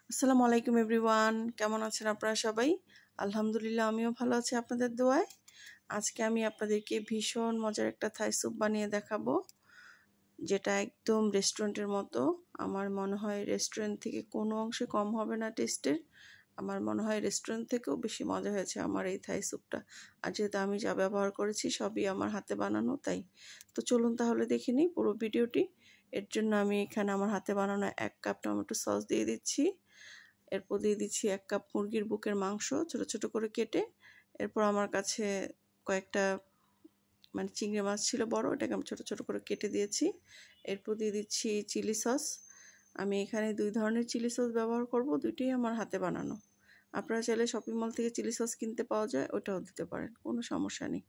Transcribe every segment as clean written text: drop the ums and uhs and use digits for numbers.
আসসালামু আলাইকুম এভরিওয়ান, কেমন আছেন আপনারা সবাই? আলহামদুলিল্লাহ, আমিও ভালো আছি আপনাদের দোয়ায়। আজকে আমি আপনাদেরকে ভীষণ মজার একটা থাই স্যুপ বানিয়ে দেখাবো, যেটা একদম রেস্টুরেন্টের মতো। আমার মনে হয় রেস্টুরেন্ট থেকে কোনো অংশে কম হবে না টেস্টের। আমার মনে হয় রেস্টুরেন্ট থেকেও বেশি মজা হয়েছে আমার এই থাই স্যুপটা। আর যেহেতু আমি যা ব্যবহার করেছি সবই আমার হাতে বানানো, তাই তো চলুন তাহলে দেখে নিই পুরো ভিডিওটি। এর জন্য আমি এখানে আমার হাতে বানানো 1 কাপ টমেটো সস দিয়ে দিচ্ছি। এরপর দিয়ে দিচ্ছি 1 কাপ মুরগির বুকের মাংস ছোট ছোট করে কেটে। এরপর আমার কাছে কয়েকটা চিংড়ি মাছ ছিল বড়, এটাকে আমি ছোট ছোট করে কেটে দিয়েছি। এরপর দিয়ে দিচ্ছি চিলি সস। আমি এখানে 2 ধরনের চিলি সস ব্যবহার করব, দুইটাই আমার হাতে বানানো। আপনারা চাইলে শপিং মল থেকে চিলি সস কিনতে পাওয়া যায়, ওটাও দিতে পারেন, কোনো সমস্যা নেই।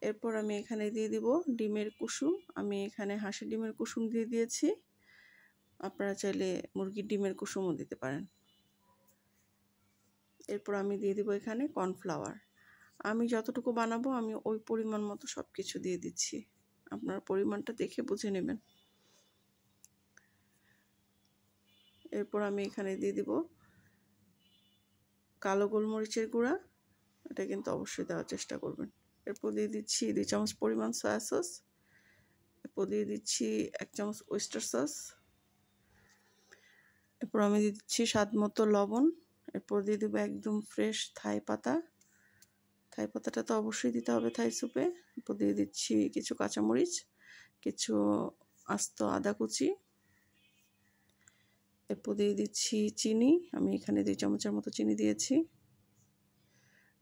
এরপর আমি এখানে দিয়ে দিব ডিমের কুসুম। আমি এখানে হাঁসের ডিমের কুসুম দিয়ে দিয়েছি, আপনারা চাইলে মুরগির ডিমের কুসুমও দিতে পারেন। এরপর আমি দিয়ে দিব এখানে কর্নফ্লাওয়ার। আমি যতটুকু বানাবো আমি ওই পরিমাণ মতো সব কিছু দিয়ে দিচ্ছি, আপনারা পরিমাণটা দেখে বুঝে নেবেন। এরপর আমি এখানে দিয়ে দিব কালো গোলমরিচের গুঁড়া, এটা কিন্তু অবশ্যই দেওয়ার চেষ্টা করবেন। এরপর দিয়ে দিচ্ছি 2 চামচ পরিমাণ সয়া সস। এরপর দিয়ে দিচ্ছি 1 চামচ ওয়েস্টার সস। এরপর আমি দিয়ে দিচ্ছি স্বাদ মতো লবণ। এরপর দিয়ে দেবো একদম ফ্রেশ থাই পাতা। থাই পাতাটা তো অবশ্যই দিতে হবে থাই স্যুপে। এরপর দিয়ে দিচ্ছি কিছু কাঁচামরিচ, কিছু আস্ত আদা কুচি। এরপর দিয়ে দিচ্ছি চিনি, আমি এখানে 2 চামচের মতো চিনি দিয়েছি।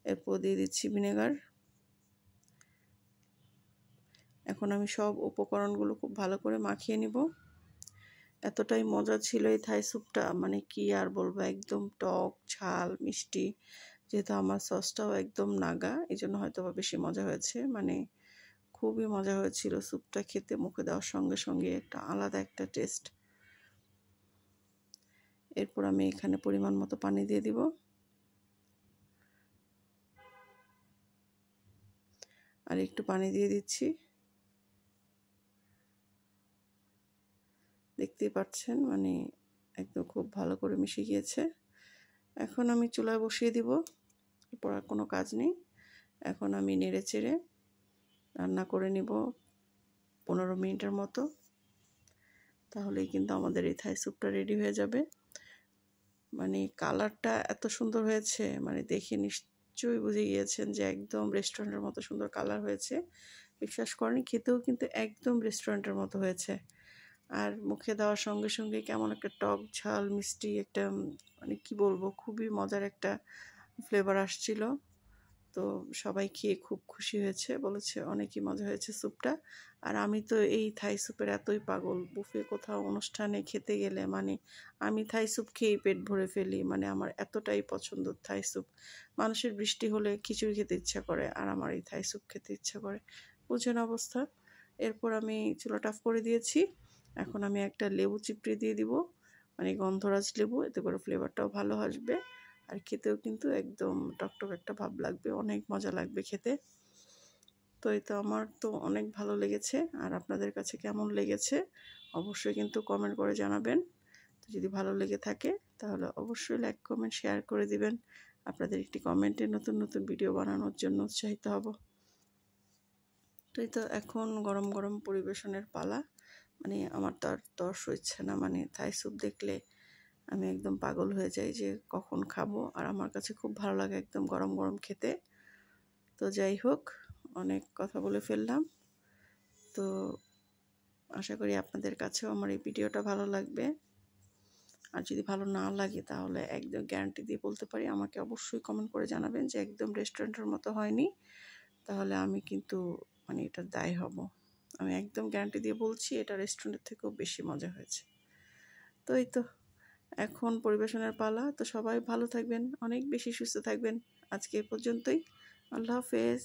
এরপর দিয়ে দিচ্ছি ভিনেগার। এখন আমি সব উপকরণগুলো খুব ভালো করে মাখিয়ে নিব। এতটাই মজা ছিল এই থাই স্যুপটা, কি আর বলবো, একদম টক ঝাল মিষ্টি। যেহেতু আমার সসটাও একদম নাগা, এই জন্য হয়তো বা বেশি মজা হয়েছে। খুবই মজা হয়েছিল স্যুপটা খেতে, মুখে দেওয়ার সঙ্গে সঙ্গে একটা আলাদা একটা টেস্ট। এরপর আমি এখানে পরিমাণ মতো পানি দিয়ে দিব। আর একটু পানি দিয়ে দিচ্ছি, দেখতেই পাচ্ছেন একদম খুব ভালো করে মিশে গিয়েছে। এখন আমি চুলায় বসিয়ে দিব, এরপর আর কোনো কাজ নেই। এখন আমি নেড়ে চেড়ে রান্না করে নিব 15 মিনিটের মতো, তাহলেই কিন্তু আমাদের এই থাই স্যুপটা রেডি হয়ে যাবে। কালারটা এত সুন্দর হয়েছে, দেখে নিশ্চয়ই বুঝে গিয়েছেন যে একদম রেস্টুরেন্টের মতো সুন্দর কালার হয়েছে। বিশ্বাস করেন, খেতেও কিন্তু একদম রেস্টুরেন্টের মতো হয়েছে। আর মুখে দেওয়ার সঙ্গে সঙ্গে কেমন একটা টক ঝাল মিষ্টি একটা কি বলবো, খুবই মজার একটা ফ্লেভার আসছিল। তো সবাই খেয়ে খুব খুশি হয়েছে, বলেছে অনেকই মজা হয়েছে স্যুপটা। আর আমি তো এই থাই স্যুপের এতই পাগল, বুফে কোথাও অনুষ্ঠানে খেতে গেলে আমি থাই স্যুপ খেয়েই পেট ভরে ফেলি। আমার এতটাই পছন্দ থাই স্যুপ। মানুষের বৃষ্টি হলে খিচুড়ি খেতে ইচ্ছা করে, আর আমার এই থাই স্যুপ খেতে ইচ্ছা করে, বুঝেন অবস্থা। এরপর আমি চুলাটা অফ করে দিয়েছি। এখন আমি একটা লেবু চিপড়ে দিয়ে দিব, গন্ধরাজ লেবু, এতে করে ফ্লেভারটাও ভালো আসবে। আর খেতেও কিন্তু একদম টকটক একটা ভাব লাগবে, অনেক মজা লাগবে খেতে। তো এই তো আমার তো অনেক ভালো লেগেছে। আর আপনাদের কাছে কেমন লেগেছে অবশ্যই কিন্তু কমেন্ট করে জানাবেন। তো যদি ভালো লেগে থাকে তাহলে অবশ্যই লাইক কমেন্ট শেয়ার করে দিবেন। আপনাদের একটি কমেন্টে নতুন নতুন ভিডিও বানানোর জন্য উৎসাহিত হব। তো এই তো এখন গরম গরম পরিবেশনের পালা। আমার তো আর তর্স হচ্ছে না, থাই স্যুপ দেখলে আমি একদম পাগল হয়ে যাই যে কখন খাবো। আর আমার কাছে খুব ভালো লাগে একদম গরম গরম খেতে। তো যাই হোক, অনেক কথা বলে ফেললাম। তো আশা করি আপনাদের কাছেও আমার এই ভিডিওটা ভালো লাগবে। আর যদি ভালো না লাগে তাহলে একদম গ্যারান্টি দিয়ে বলতে পারি, আমাকে অবশ্যই কমেন্ট করে জানাবেন যে একদম রেস্টুরেন্টের মতো হয়নি, তাহলে আমি কিন্তু এটার দায়ী হব। আমি একদম গ্যারান্টি দিয়ে বলছি, এটা রেস্টুরেন্টের থেকেও বেশি মজা হয়েছে। তো এই তো এখন পরিবেশনের পালা। তো সবাই ভালো থাকবেন, অনেক বেশি সুস্থ থাকবেন। আজকে এ পর্যন্তই। আল্লাহ হাফেজ।